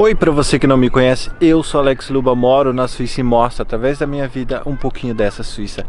Oi, para você que não me conhece, eu sou Alex Luba, moro na Suíça e mostro através da minha vida um pouquinho dessa Suíça.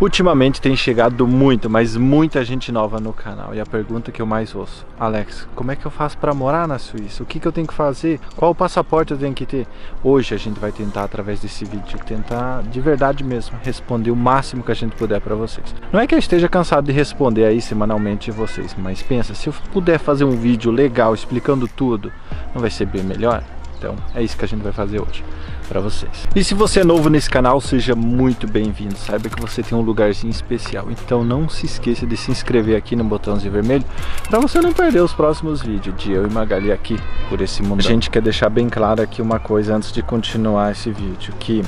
Ultimamente tem chegado muito, mas muita gente nova no canal. E a pergunta que eu mais ouço: Alex, como é que eu faço para morar na Suíça? O que eu tenho que fazer? Qual passaporte eu tenho que ter? Hoje a gente vai tentar, através desse vídeo, tentar de verdade mesmo responder o máximo que a gente puder para vocês. Não é que eu esteja cansado de responder aí semanalmente vocês, mas pensa, se eu puder fazer um vídeo legal explicando tudo, não vai ser bem melhor? Então é isso que a gente vai fazer hoje para vocês. E se você é novo nesse canal, seja muito bem-vindo. Saiba que você tem um lugarzinho especial. Então não se esqueça de se inscrever aqui no botãozinho vermelho para você não perder os próximos vídeos de eu e Magali aqui por esse mundo. A gente quer deixar bem claro aqui uma coisa antes de continuar esse vídeo, que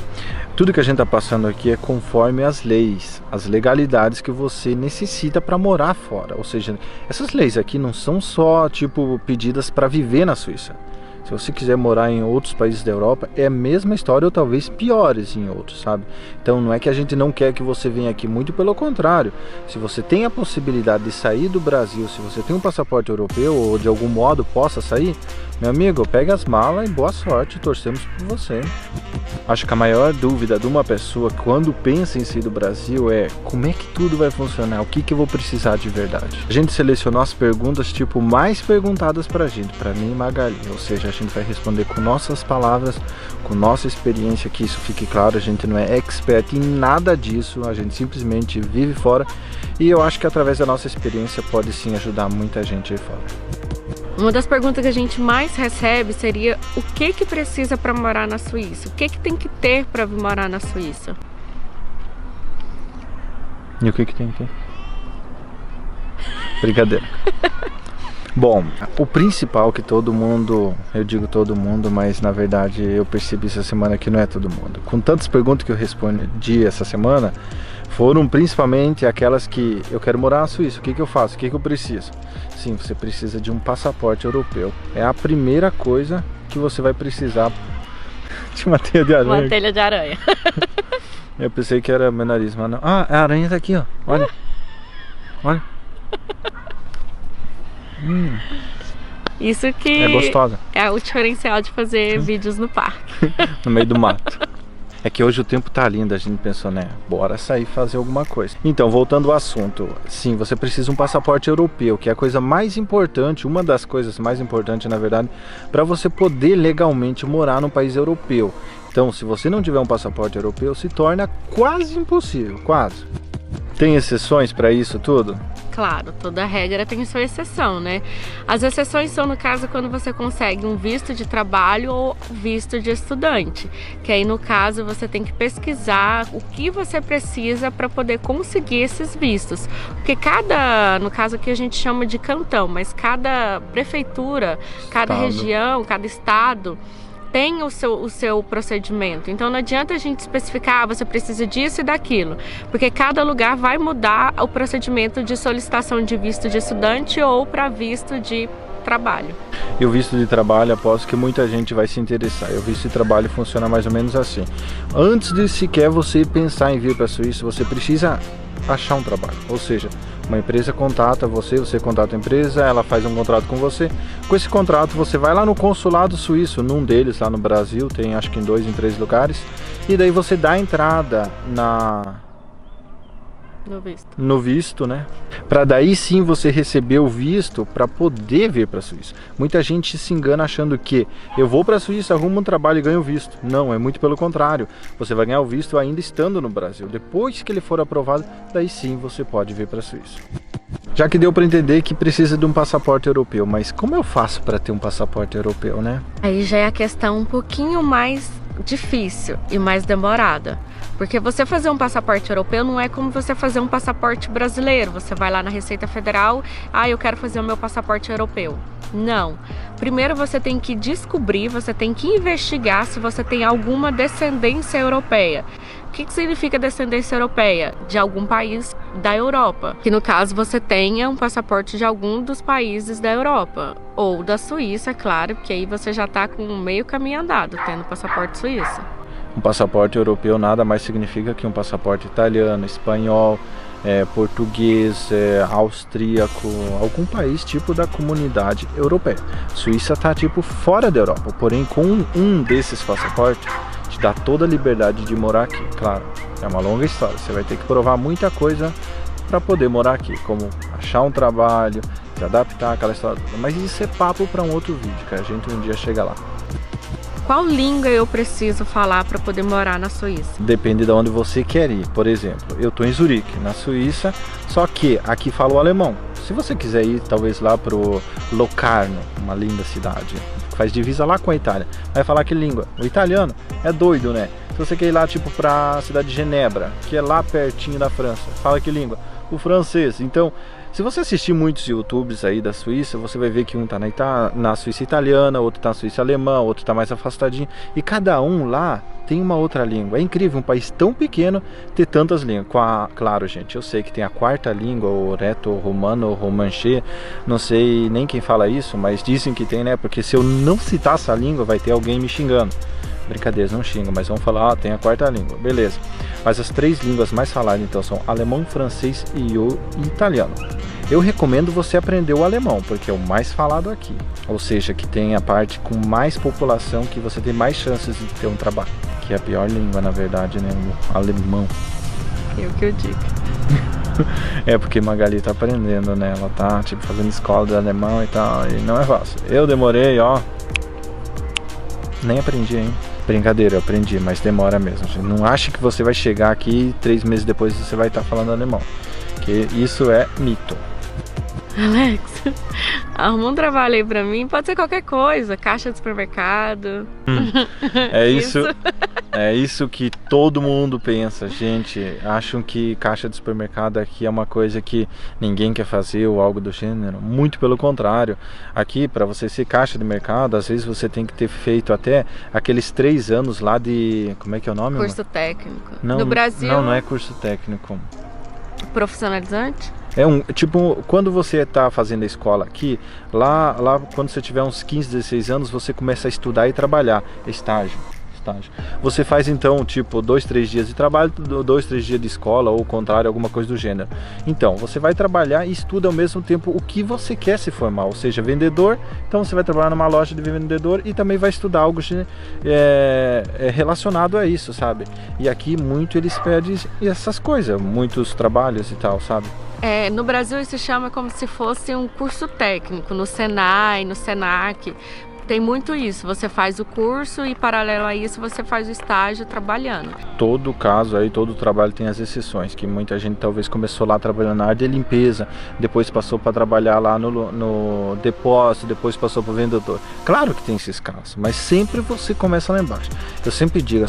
tudo que a gente está passando aqui é conforme as leis, as legalidades que você necessita para morar fora. Ou seja, essas leis aqui não são só tipo pedidas para viver na Suíça. Se você quiser morar em outros países da Europa, é a mesma história ou talvez piores em outros, sabe? Então não é que a gente não quer que você venha aqui, muito pelo contrário. Se você tem a possibilidade de sair do Brasil, se você tem um passaporte europeu ou de algum modo possa sair, meu amigo, pega as malas e boa sorte, torcemos por você. Acho que a maior dúvida de uma pessoa quando pensa em sair do Brasil é: como é que tudo vai funcionar? O que eu vou precisar de verdade? A gente selecionou as perguntas tipo mais perguntadas pra gente, pra mim e Magali. Ou seja, a gente vai responder com nossas palavras, com nossa experiência, que isso fique claro. A gente não é expert em nada disso, a gente simplesmente vive fora. E eu acho que através da nossa experiência pode sim ajudar muita gente aí fora. Uma das perguntas que a gente mais recebe seria: o que precisa para morar na Suíça? O que tem que ter para morar na Suíça? E o que tem que ter? Brincadeira. Bom, o principal que todo mundo, eu digo todo mundo, mas na verdade eu percebi essa semana que não é todo mundo. Com tantas perguntas que eu respondi essa semana, foram principalmente aquelas que: eu quero morar na Suíça, o que eu faço? O que eu preciso? Sim, você precisa de um passaporte europeu. É a primeira coisa que você vai precisar. De uma telha de aranha. Uma telha de aranha. Eu pensei que era meu nariz, mas não. Ah, a aranha tá aqui, ó. Olha. Olha. Isso que é gostosa. É o diferencial de fazer vídeos no parque. No meio do mato. É que hoje o tempo tá lindo, a gente pensou, né? Bora sair fazer alguma coisa. Então, voltando ao assunto, sim, você precisa de um passaporte europeu, que é a coisa mais importante, uma das coisas mais importantes, na verdade, para você poder legalmente morar num país europeu. Então, se você não tiver um passaporte europeu, se torna quase impossível, quase. Tem exceções para isso tudo? Claro, toda regra tem sua exceção, né? As exceções são, no caso, quando você consegue um visto de trabalho ou visto de estudante, que aí, no caso, você tem que pesquisar o que você precisa para poder conseguir esses vistos. Porque no caso aqui a gente chama de cantão, mas cada prefeitura, cada região, cada estado tem o seu procedimento. Então não adianta a gente especificar: você precisa disso e daquilo, porque cada lugar vai mudar o procedimento de solicitação de visto de estudante ou para visto de trabalho. E o visto de trabalho, aposto que muita gente vai se interessar. E o visto de trabalho funciona mais ou menos assim: antes de sequer você pensar em vir para a Suíça, você precisa achar um trabalho. Ou seja, uma empresa contata você, você contata a empresa, ela faz um contrato com você. Com esse contrato você vai lá no consulado suíço, num deles lá no Brasil, tem acho que em 2, em 3 lugares, e daí você dá a entrada no visto, né? Para daí sim você receber o visto para poder vir para a Suíça. Muita gente se engana achando que eu vou para a Suíça, arrumo um trabalho e ganho o visto. Não, é muito pelo contrário. Você vai ganhar o visto ainda estando no Brasil. Depois que ele for aprovado, daí sim você pode vir para a Suíça. Já que deu para entender que precisa de um passaporte europeu, mas como eu faço para ter um passaporte europeu, né? Aí já é a questão um pouquinho mais difícil e mais demorada. Porque você fazer um passaporte europeu não é como você fazer um passaporte brasileiro. Você vai lá na Receita Federal: ah, eu quero fazer o meu passaporte europeu. Não. Primeiro você tem que descobrir, você tem que investigar se você tem alguma descendência europeia. que significa descendência europeia? De algum país da Europa. Que no caso você tenha um passaporte de algum dos países da Europa. Ou da Suíça, é claro, porque aí você já está com meio caminho andado, tendo passaporte suíço. Um passaporte europeu nada mais significa que um passaporte italiano, espanhol, português, austríaco, algum país tipo da comunidade europeia. Suíça está tipo fora da Europa, porém com um desses passaportes te dá toda a liberdade de morar aqui. Claro, é uma longa história, você vai ter que provar muita coisa para poder morar aqui, como achar um trabalho, se adaptar àquela história toda. Mas isso é papo para um outro vídeo, que a gente um dia chega lá. Qual língua eu preciso falar para poder morar na Suíça? Depende de onde você quer ir. Por exemplo, eu estou em Zurique, na Suíça, só que aqui falo alemão. Se você quiser ir talvez lá pro Locarno, uma linda cidade, faz divisa lá com a Itália, vai falar que língua? O italiano é doido, né? Se você quer ir lá tipo para a cidade de Genebra, que é lá pertinho da França, fala que língua? O francês. Então, se você assistir muitos YouTubes aí da Suíça, você vai ver que um tá na Suíça italiana, outro tá na Suíça alemã, outro tá mais afastadinho. E cada um lá tem uma outra língua. É incrível um país tão pequeno ter tantas línguas. Claro, gente, eu sei que tem a quarta língua, o reto-romano, o romanche. Não sei nem quem fala isso, mas dizem que tem, né? Porque se eu não citar essa língua, vai ter alguém me xingando. Brincadeira, não xinga, mas vamos falar, tem a quarta língua, beleza. Mas as três línguas mais faladas então são alemão, francês e o italiano. Eu recomendo você aprender o alemão, porque é o mais falado aqui. Ou seja, que tem a parte com mais população, que você tem mais chances de ter um trabalho. Que é a pior língua, na verdade, né? O alemão. É o que eu digo. É porque Magali tá aprendendo, né? Ela tá, tipo, fazendo escola de alemão e tal, e não é fácil. Eu demorei, ó. Nem aprendi, hein? Brincadeira, eu aprendi, mas demora mesmo. Não ache que você vai chegar aqui e 3 meses depois você vai estar falando alemão. Que isso é mito. Alex, arruma um trabalho aí pra mim, pode ser qualquer coisa, caixa de supermercado. É isso. É isso que todo mundo pensa, gente. Acham que caixa de supermercado aqui é uma coisa que ninguém quer fazer ou algo do gênero. Muito pelo contrário. Aqui, para você ser caixa de mercado, às vezes você tem que ter feito até aqueles 3 anos lá de... Como é que é o nome? Curso técnico. Não, no Brasil... Não é curso técnico. Profissionalizante? É tipo, quando você está fazendo a escola aqui, lá quando você tiver uns 15, 16 anos, você começa a estudar e trabalhar. Estágio. Você faz então tipo 2, 3 dias de trabalho, 2, 3 dias de escola ou o contrário, alguma coisa do gênero. Então você vai trabalhar e estuda ao mesmo tempo o que você quer se formar, ou seja, vendedor. Então você vai trabalhar numa loja de vendedor e também vai estudar algo relacionado a isso, sabe? E aqui muito eles pedem essas coisas, muitos trabalhos e tal, sabe? No Brasil isso se chama como se fosse um curso técnico, no Senai, no Senac. Tem muito isso, você faz o curso e paralelo a isso você faz o estágio trabalhando. Todo caso aí, todo trabalho tem as exceções, que muita gente talvez começou lá trabalhando na área de limpeza, depois passou para trabalhar lá no depósito, depois passou para o vendedor. Claro que tem esses casos, mas sempre você começa lá embaixo. Eu sempre digo,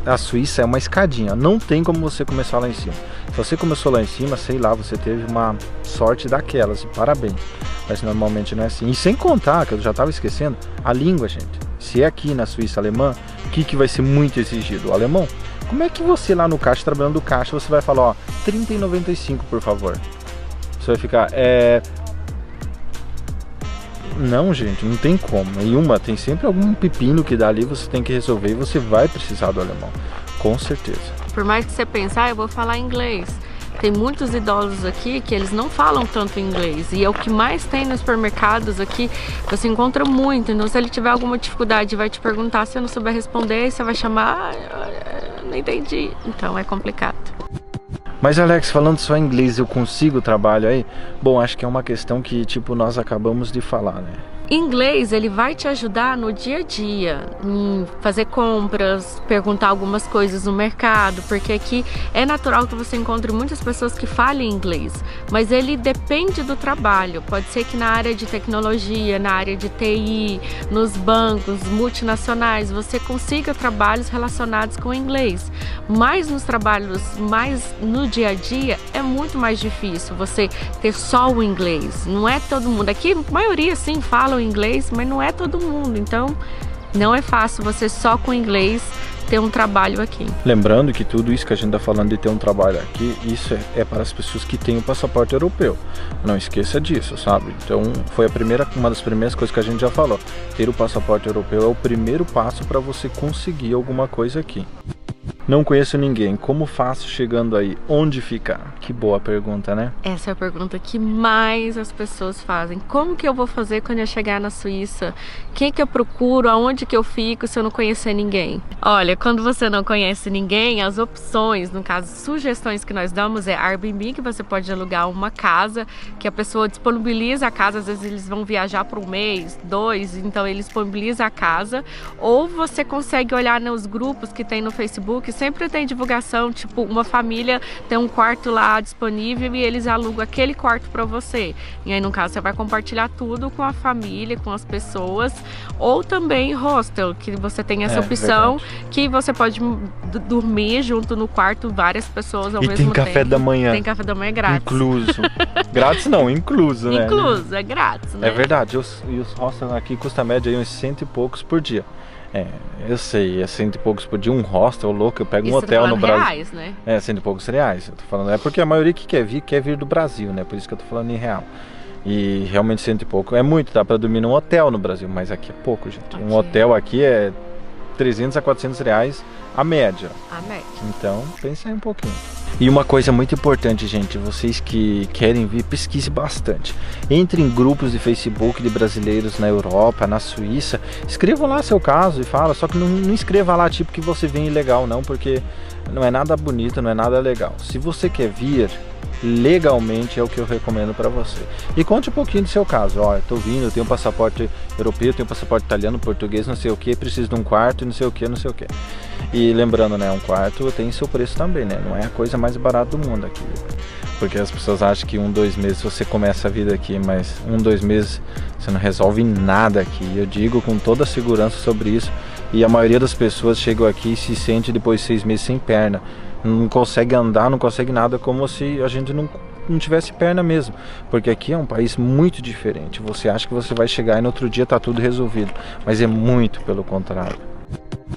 a Suíça é uma escadinha, não tem como você começar lá em cima. Se você começou lá em cima, sei lá, você teve uma sorte daquelas, e parabéns. Mas normalmente não é assim. E sem contar, que eu já estava esquecendo, a língua, gente. Se é aqui na Suíça alemã, o que vai ser muito exigido? O alemão? Como é que você lá no caixa, trabalhando no caixa, você vai falar, ó, 30,95 por favor? Você vai ficar, Não, gente, não tem como. E tem sempre algum pepino que dá ali, você tem que resolver e você vai precisar do alemão. Com certeza. Por mais que você pense, eu vou falar inglês. Tem muitos idosos aqui que eles não falam tanto inglês. E é o que mais tem nos supermercados aqui. Você encontra muito. Então se ele tiver alguma dificuldade, vai te perguntar, se eu não souber responder, você vai chamar, não entendi. Então é complicado. Mas Alex, falando só inglês, eu consigo trabalho aí? Bom, acho que é uma questão que tipo nós acabamos de falar, né? Inglês, ele vai te ajudar no dia a dia, em fazer compras, perguntar algumas coisas no mercado, porque aqui é natural que você encontre muitas pessoas que falem inglês, mas ele depende do trabalho. Pode ser que na área de tecnologia, na área de TI, nos bancos multinacionais, você consiga trabalhos relacionados com inglês, mas nos trabalhos mais no dia a dia é muito mais difícil você ter só o inglês. Não é todo mundo, aqui a maioria sim fala o inglês, mas não é todo mundo, então não é fácil você só com inglês ter um trabalho aqui. Lembrando que tudo isso que a gente está falando de ter um trabalho aqui, isso é para as pessoas que têm o passaporte europeu. Não esqueça disso, sabe? Então foi uma das primeiras coisas que a gente já falou. Ter o passaporte europeu é o primeiro passo para você conseguir alguma coisa aqui. Não conheço ninguém. Como faço chegando aí? Onde ficar? Que boa pergunta, né? Essa é a pergunta que mais as pessoas fazem. Como que eu vou fazer quando eu chegar na Suíça? Quem que eu procuro? Aonde que eu fico se eu não conhecer ninguém? Olha, quando você não conhece ninguém, as opções, no caso, sugestões que nós damos é Airbnb, que você pode alugar uma casa, que a pessoa disponibiliza a casa, às vezes eles vão viajar por um mês, 2, então eles disponibilizam a casa. Ou você consegue olhar nos grupos que tem no Facebook, sempre tem divulgação, tipo, uma família tem um quarto lá disponível e eles alugam aquele quarto para você. E aí, no caso, você vai compartilhar tudo com a família, com as pessoas. Ou também hostel, que você tem essa opção, verdade, que você pode dormir junto no quarto, várias pessoas ao mesmo tempo. E tem café da manhã. Tem café da manhã grátis. Incluso. Grátis não, incluso, né? Incluso, é grátis, né? É verdade. E os hostels aqui custam média aí uns 100 e poucos por dia. Eu sei, é 100 e poucos por dia, um hostel louco, eu pego um hotel no Brasil. Reais, né? 100 e poucos reais, eu tô falando. É porque a maioria que quer vir do Brasil, né? Por isso que eu tô falando em real. E realmente 100 e pouco é muito, dá pra dormir num hotel no Brasil, mas aqui é pouco, gente. Okay. Um hotel aqui é 300 a 400 reais a média. A média. Então, pensa aí um pouquinho. E uma coisa muito importante, gente, vocês que querem vir, pesquise bastante. Entre em grupos de Facebook de brasileiros na Europa, na Suíça, escrevam lá seu caso e fala, só que não escreva lá tipo que você vem ilegal não, porque não é nada bonito, não é nada legal. Se você quer vir legalmente, é o que eu recomendo para você. E conte um pouquinho do seu caso. Ó, eu tô vindo, eu tenho um passaporte europeu, eu tenho um passaporte italiano, português, não sei o que, preciso de um quarto, não sei o que, não sei o que. E lembrando, né, um quarto tem seu preço também, né? Não é a coisa mais barata do mundo aqui. Porque as pessoas acham que 1, 2 meses você começa a vida aqui, mas 1, 2 meses você não resolve nada aqui. Eu digo com toda a segurança sobre isso. E a maioria das pessoas chegam aqui e se sente depois de 6 meses sem perna. Não consegue andar, não consegue nada, como se a gente não tivesse perna mesmo. Porque aqui é um país muito diferente. Você acha que você vai chegar e no outro dia tá tudo resolvido. Mas é muito pelo contrário.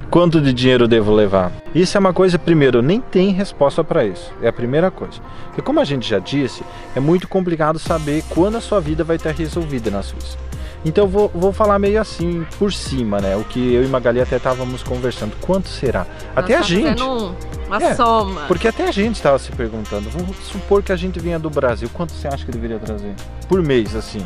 Quanto de dinheiro eu devo levar? Isso é uma coisa, primeiro, nem tem resposta para isso. É a primeira coisa. Porque como a gente já disse, é muito complicado saber quando a sua vida vai estar resolvida na Suíça. Então eu vou falar meio assim, por cima, né? O que eu e Magali até estávamos conversando. Quanto será? Até a gente. Uma soma. Porque até a gente estava se perguntando. Vamos supor que a gente vinha do Brasil. Quanto você acha que deveria trazer? Por mês, assim?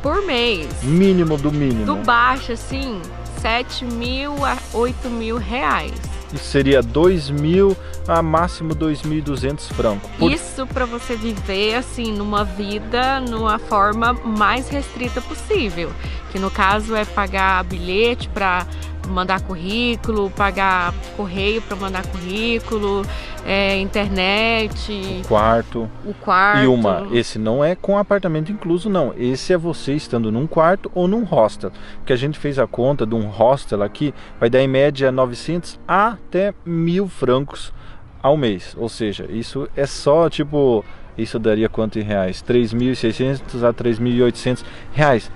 Por mês. Mínimo do mínimo. Do baixo, assim, 7.000 a 8.000 reais. Isso seria 2.000 a máximo 2.200 francos. Isso para você viver assim numa vida numa forma mais restrita possível, que no caso é pagar bilhete para mandar currículo, pagar correio para mandar currículo, internet, o quarto. E esse não é com apartamento incluso não, esse é você estando num quarto ou num hostel, porque a gente fez a conta de um hostel aqui, vai dar em média 900 até 1.000 francos ao mês, ou seja, isso é só tipo, isso daria quanto em reais? 3.600 a 3.800 reais,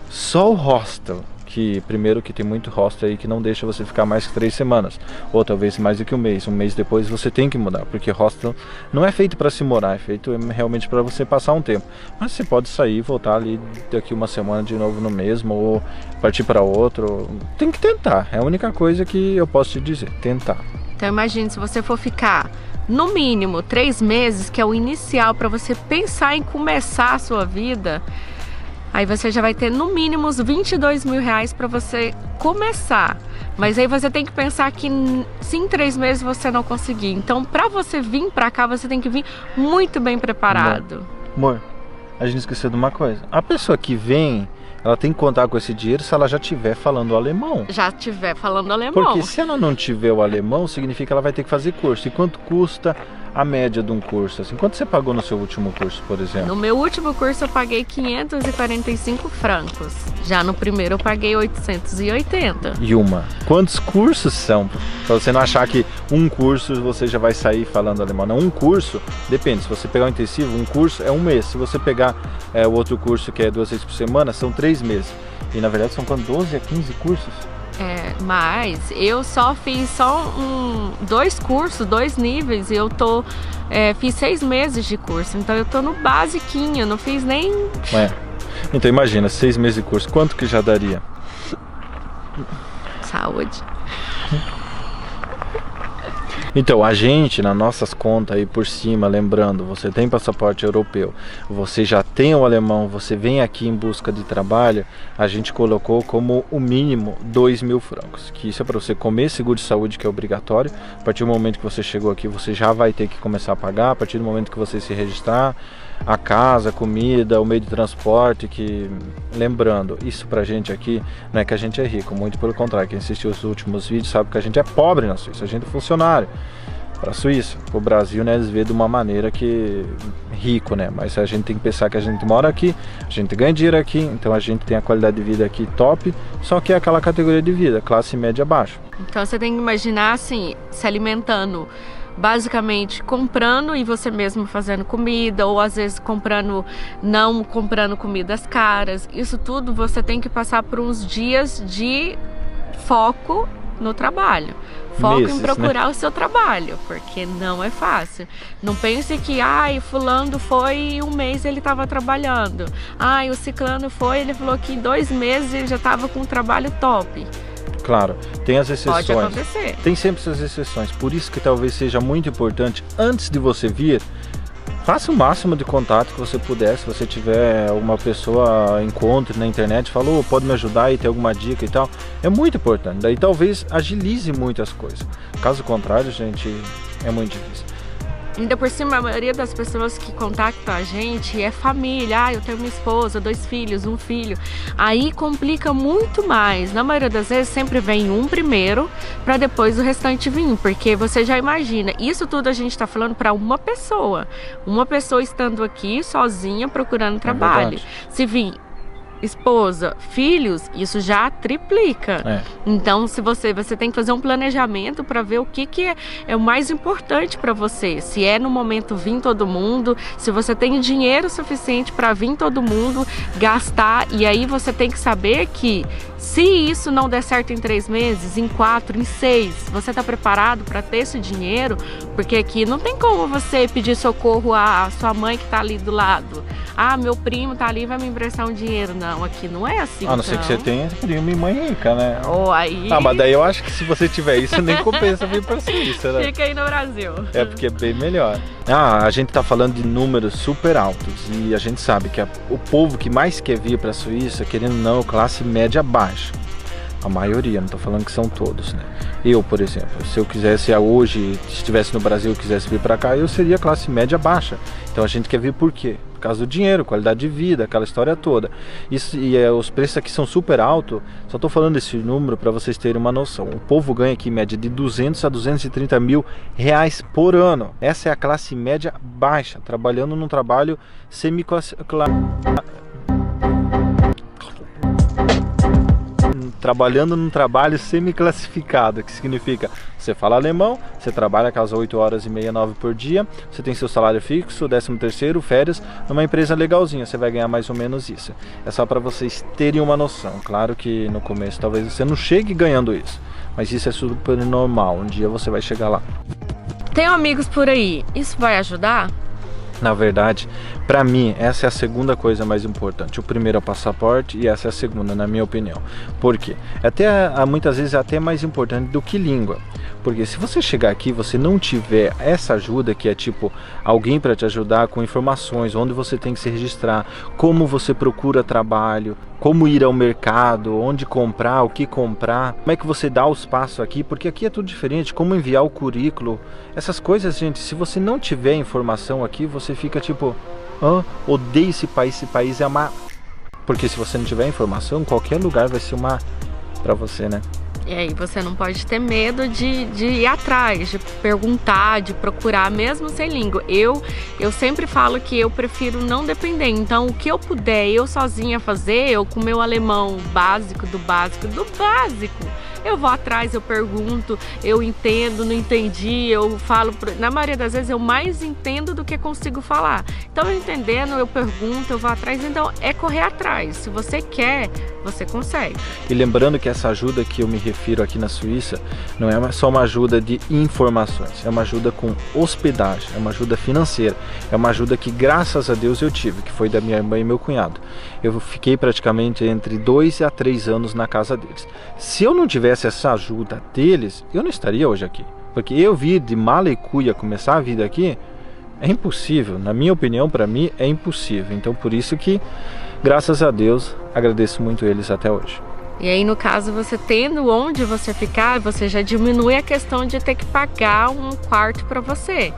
só o hostel. Que primeiro que tem muito hostel aí que não deixa você ficar mais que 3 semanas, ou talvez mais do que um mês depois você tem que mudar, porque hostel não é feito para se morar, é feito realmente para você passar um tempo, mas você pode sair e voltar ali daqui uma semana de novo no mesmo, ou partir para outro, tem que tentar, é a única coisa que eu posso te dizer, tentar. Então imagine se você for ficar no mínimo 3 meses, que é o inicial para você pensar em começar a sua vida. Aí você já vai ter no mínimo uns 22.000 reais para você começar. Mas aí você tem que pensar que se em 3 meses você não conseguir. Então, para você vir para cá, você tem que vir muito bem preparado. Amor, a gente esqueceu de uma coisa. A pessoa que vem, ela tem que contar com esse dinheiro se ela já estiver falando alemão. Já estiver falando alemão. Porque se ela não tiver o alemão, significa que ela vai ter que fazer curso. E quanto custa a média de um curso? Assim, quanto você pagou no seu último curso, por exemplo? No meu último curso eu paguei 545 francos. Já no primeiro eu paguei 880. E quantos cursos são? Pra você não achar que um curso você já vai sair falando alemão. Não, um curso, depende. Se você pegar um intensivo, um curso é um mês. Se você pegar o outro curso que é 2 vezes por semana, são 3 meses. E na verdade são quanto? 12 a 15 cursos? Mas eu só fiz dois cursos, 2 níveis, e eu fiz 6 meses de curso, então eu tô no basiquinho, não fiz nem... Então imagina, 6 meses de curso, quanto que já daria? Saúde. Então, a gente, nas nossas contas aí por cima, lembrando, você tem passaporte europeu, você já tem o alemão, você vem aqui em busca de trabalho, a gente colocou como o mínimo 2.000 francos, que isso é para você comer seguro de saúde, que é obrigatório. A partir do momento que você chegou aqui, você já vai ter que começar a pagar, a partir do momento que você se registrar, a casa, a comida, o meio de transporte, que, lembrando, isso pra gente aqui, não é que a gente é rico, muito pelo contrário, quem assistiu os últimos vídeos sabe que a gente é pobre na Suíça, a gente é funcionário. Para a Suíça, para o Brasil, né, eles veem de uma maneira que rico, né, mas a gente tem que pensar que a gente mora aqui, a gente ganha dinheiro aqui, então a gente tem a qualidade de vida aqui top, só que é aquela categoria de vida, classe média baixa. Então você tem que imaginar assim, se alimentando basicamente comprando e você mesmo fazendo comida, ou às vezes não comprando comidas caras. Isso tudo você tem que passar por uns dias de foco no trabalho. Foco em procurar, né, o seu trabalho, porque não é fácil. Não pense que, fulano foi 1 mês ele estava trabalhando. O ciclano ele falou que em 2 meses ele já estava com um trabalho top. Claro, tem as exceções. Pode acontecer. Tem sempre essas exceções, por isso que talvez seja muito importante, antes de você vir, faça o máximo de contato que você puder. Se você tiver uma pessoa, encontre na internet, falou, pode me ajudar e ter alguma dica e tal, é muito importante. Daí talvez agilize muitas coisas. Caso contrário, gente, é muito difícil. Ainda por cima, a maioria das pessoas que contactam a gente é família. Eu tenho minha esposa, 2 filhos, 1 filho. Aí complica muito mais. Na maioria das vezes sempre vem um primeiro para depois o restante vir, porque você já imagina, isso tudo a gente está falando para uma pessoa estando aqui sozinha procurando trabalho. Se vir esposa, filhos, isso já triplica. Então, se você tem que fazer um planejamento para ver o que é o mais importante para você. Se é no momento vir todo mundo, se você tem dinheiro suficiente para vir todo mundo gastar, e aí você tem que saber que se isso não der certo em 3 meses, em 4, em 6, você está preparado para ter esse dinheiro? Porque aqui não tem como você pedir socorro à sua mãe que está ali do lado. Meu primo está ali, vai me emprestar um dinheiro. Não, aqui não é assim. A não ser que você tenha primo e mãe rica, né? Aí... mas daí eu acho que se você tiver isso, nem compensa vir para a Suíça, né? Fica aí no Brasil. É porque é bem melhor. A gente tá falando de números super altos e a gente sabe que o povo que mais quer vir para a Suíça, querendo ou não, classe média baixa. A maioria, não tô falando que são todos, né? Eu, por exemplo, se eu quisesse hoje, se estivesse no Brasil e quisesse vir para cá, eu seria classe média baixa. Então a gente quer vir por quê? Por causa do dinheiro, qualidade de vida, aquela história toda. Isso, os preços aqui são super altos. Só tô falando esse número para vocês terem uma noção. O povo ganha aqui em média de 200 a 230 mil reais por ano. Essa é a classe média baixa, trabalhando num trabalho semi-classificado, que significa você fala alemão, você trabalha aquelas 8 horas e meia, 9 por dia, você tem seu salário fixo, 13º, férias, numa empresa legalzinha, você vai ganhar mais ou menos isso. É só para vocês terem uma noção. Claro que no começo talvez você não chegue ganhando isso, mas isso é super normal, um dia você vai chegar lá. Tenho amigos por aí, isso vai ajudar? Na verdade, para mim, essa é a segunda coisa mais importante. O primeiro é o passaporte e essa é a segunda, na minha opinião. Por quê? Muitas vezes é até mais importante do que língua. Porque se você chegar aqui e você não tiver essa ajuda, que é tipo alguém para te ajudar com informações, onde você tem que se registrar, como você procura trabalho, como ir ao mercado, onde comprar, o que comprar, como é que você dá os passos aqui, porque aqui é tudo diferente, como enviar o currículo, essas coisas, gente, se você não tiver informação aqui, você fica tipo, odeio esse país é uma... Porque se você não tiver informação, qualquer lugar vai ser uma para você, né? E aí você não pode ter medo de ir atrás, de perguntar, de procurar, mesmo sem língua. Eu sempre falo que eu prefiro não depender. Então, o que eu puder, eu sozinha fazer, eu com meu alemão básico, do básico, eu vou atrás, eu pergunto, eu entendo, não entendi, eu falo. Na maioria das vezes eu mais entendo do que consigo falar. Então, eu entendendo, eu pergunto, eu vou atrás. Então, é correr atrás. Se você quer, você consegue. E lembrando que essa ajuda que eu me refiro aqui na Suíça não é só uma ajuda de informações, é uma ajuda com hospedagem, é uma ajuda financeira, é uma ajuda que graças a Deus eu tive, que foi da minha irmã e meu cunhado. Eu fiquei praticamente entre 2 a 3 anos na casa deles. Se eu não tivesse essa ajuda deles, eu não estaria hoje aqui. Porque eu vir de mala e cuia começar a vida aqui, é impossível. Na minha opinião, para mim, é impossível. Então, por isso que, graças a Deus, agradeço muito eles até hoje. E aí, no caso, você tendo onde você ficar, você já diminui a questão de ter que pagar um quarto para você.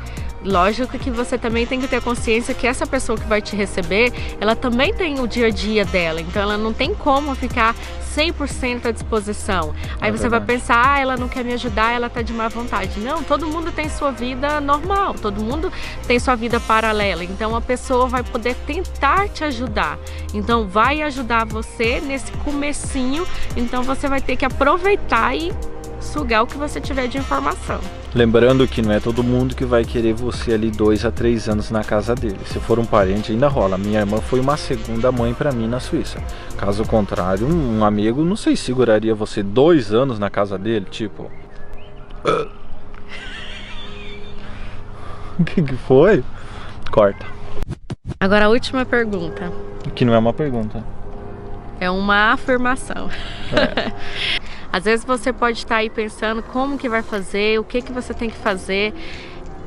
Lógico que você também tem que ter consciência que essa pessoa que vai te receber, ela também tem o dia a dia dela, então ela não tem como ficar 100% à disposição. Aí você vai pensar, ela não quer me ajudar, ela tá de má vontade. Não, todo mundo tem sua vida normal, todo mundo tem sua vida paralela, então a pessoa vai poder tentar te ajudar. Então vai ajudar você nesse comecinho, então você vai ter que aproveitar e sugar o que você tiver de informação. Lembrando que não é todo mundo que vai querer você ali 2 a 3 anos na casa dele. Se for um parente, ainda rola. Minha irmã foi uma segunda mãe para mim na Suíça. Caso contrário, um amigo, não sei se seguraria você 2 anos na casa dele, tipo... O que foi? Corta. Agora a última pergunta. Que não é uma pergunta. É uma afirmação. É. Às vezes você pode estar aí pensando como que vai fazer, o que que você tem que fazer.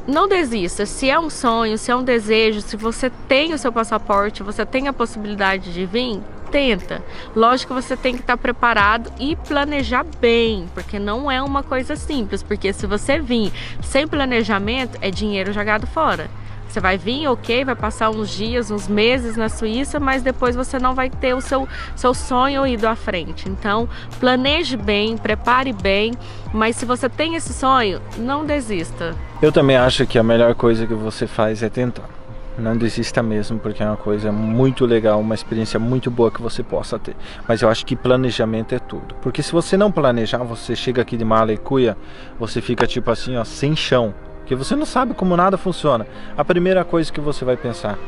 Não desista. Se é um sonho, se é um desejo, se você tem o seu passaporte, você tem a possibilidade de vir, tenta. Lógico que você tem que estar preparado e planejar bem, porque não é uma coisa simples, porque se você vir sem planejamento, é dinheiro jogado fora. Você vai vir, ok, vai passar uns dias, uns meses na Suíça, mas depois você não vai ter o seu sonho ido à frente. Então, planeje bem, prepare bem, mas se você tem esse sonho, não desista. Eu também acho que a melhor coisa que você faz é tentar. Não desista mesmo, porque é uma coisa muito legal, uma experiência muito boa que você possa ter. Mas eu acho que planejamento é tudo. Porque se você não planejar, você chega aqui de mala e cuia, você fica tipo assim, ó, sem chão. Porque você não sabe como nada funciona. A primeira coisa que você vai pensar: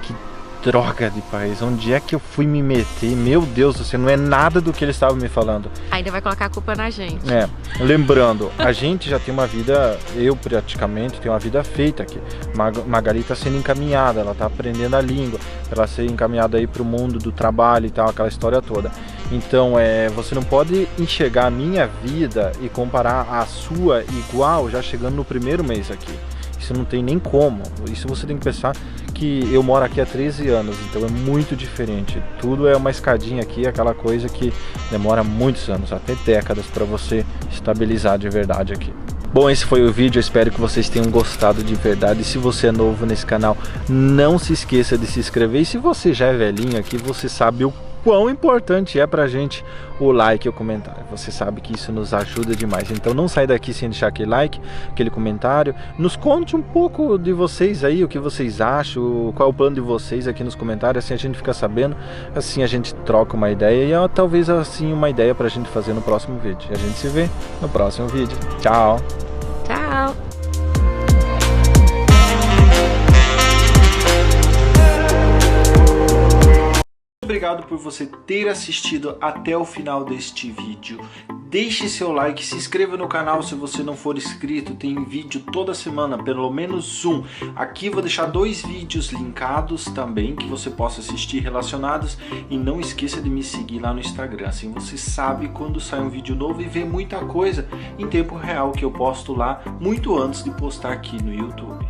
que droga de país, onde é que eu fui me meter? Meu Deus, você não é nada do que eles estavam me falando. Ainda vai colocar a culpa na gente. É, lembrando, a gente já tem uma vida, eu praticamente tenho uma vida feita aqui. Magali está sendo encaminhada, ela está aprendendo a língua, ela ser encaminhada aí para o mundo do trabalho e tal, aquela história toda. Então, você não pode enxergar a minha vida e comparar a sua igual já chegando no primeiro mês aqui. Isso não tem nem como. Isso você tem que pensar que eu moro aqui há 13 anos, então é muito diferente. Tudo é uma escadinha aqui, aquela coisa que demora muitos anos, até décadas, para você estabilizar de verdade aqui. Bom, esse foi o vídeo, eu espero que vocês tenham gostado de verdade. E se você é novo nesse canal, não se esqueça de se inscrever. E se você já é velhinho aqui, você sabe o quão importante é pra gente o like e o comentário. Você sabe que isso nos ajuda demais. Então não sai daqui sem deixar aquele like, aquele comentário. Nos conte um pouco de vocês aí, o que vocês acham, qual é o plano de vocês aqui nos comentários. Assim a gente fica sabendo, assim a gente troca uma ideia e talvez assim uma ideia pra gente fazer no próximo vídeo. E a gente se vê no próximo vídeo. Tchau! Tchau! Obrigado por você ter assistido até o final deste vídeo. Deixe seu like, se inscreva no canal se você não for inscrito. Tem vídeo toda semana, pelo menos um. Aqui vou deixar 2 vídeos linkados também, que você possa assistir relacionados. E não esqueça de me seguir lá no Instagram, assim você sabe quando sai um vídeo novo e vê muita coisa em tempo real que eu posto lá muito antes de postar aqui no YouTube.